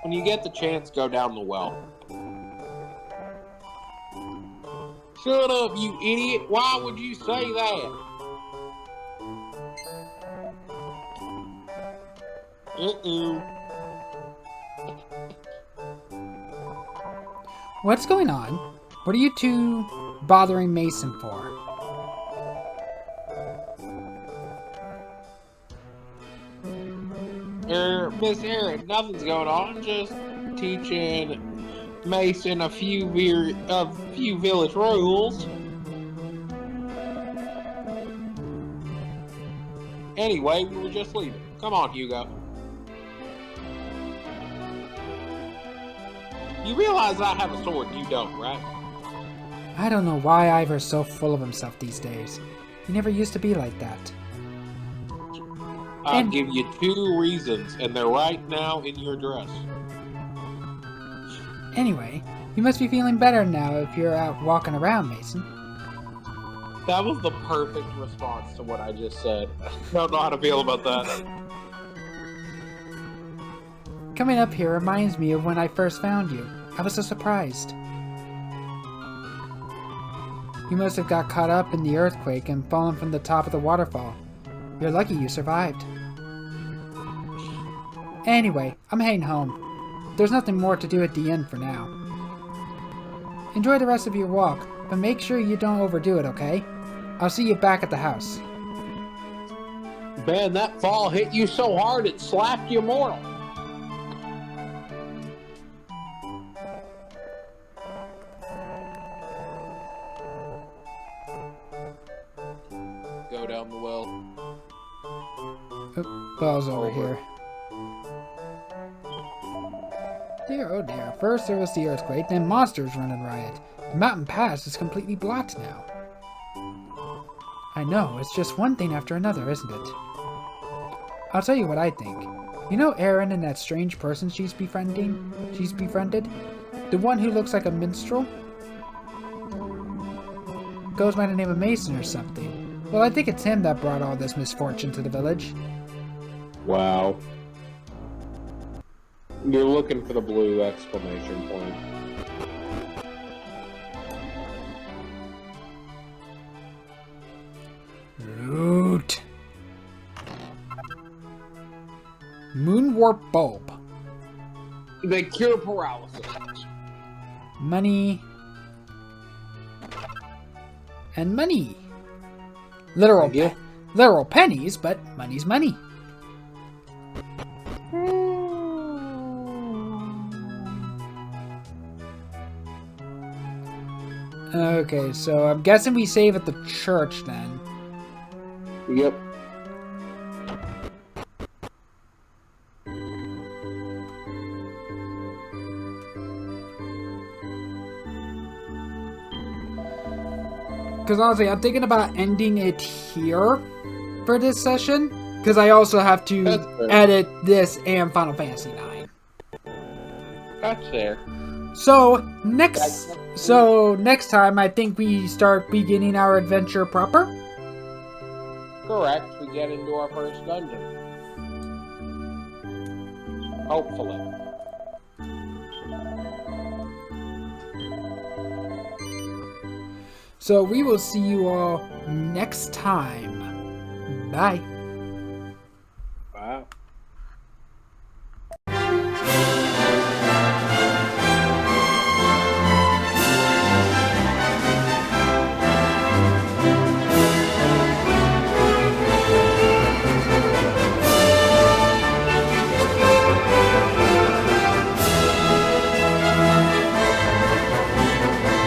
When you get the chance, go down the well. Shut up, you idiot! Why would you say that? What's going on? What are you two bothering Mason for? Miss Erin, nothing's going on. Just teaching Mason a few village rules. Anyway, we were just leaving. Come on, Hugo. You realize I have a sword and you don't, right? I don't know why Ivor's so full of himself these days. He never used to be like that. I'll give you 2 reasons, and they're right now in your dress. Anyway, you must be feeling better now if you're out walking around, Mason. That was the perfect response to what I just said. I don't know how to feel about that. Coming up here reminds me of when I first found you. I was so surprised. You must have got caught up in the earthquake and fallen from the top of the waterfall. You're lucky you survived. Anyway, I'm heading home. There's nothing more to do at the inn for now. Enjoy the rest of your walk, but make sure you don't overdo it, okay? I'll see you back at the house. Man, that fall hit you so hard it slapped you mortal. Go down the well. Oh, ball's over here. Dear, oh dear. First there was the earthquake, then monsters running riot. The mountain pass is completely blocked now. I know, it's just one thing after another, isn't it? I'll tell you what I think. You know Erin and that strange person she's befriended? The one who looks like a minstrel? Goes by the name of Mason or something. Well, I think it's him that brought all this misfortune to the village. Wow. You're looking for the blue exclamation point. Loot. Moonwarp bulb. They cure paralysis. Money. And money. Literal pennies, but money's money. Okay, so I'm guessing we save at the church then. Yep. because honestly, I'm thinking about ending it here for this session, because I also have to edit this and Final Fantasy IX. That's fair. So next time, I think we start beginning our adventure proper. Correct. We get into our first dungeon. Hopefully. So we will see you all next time. Bye.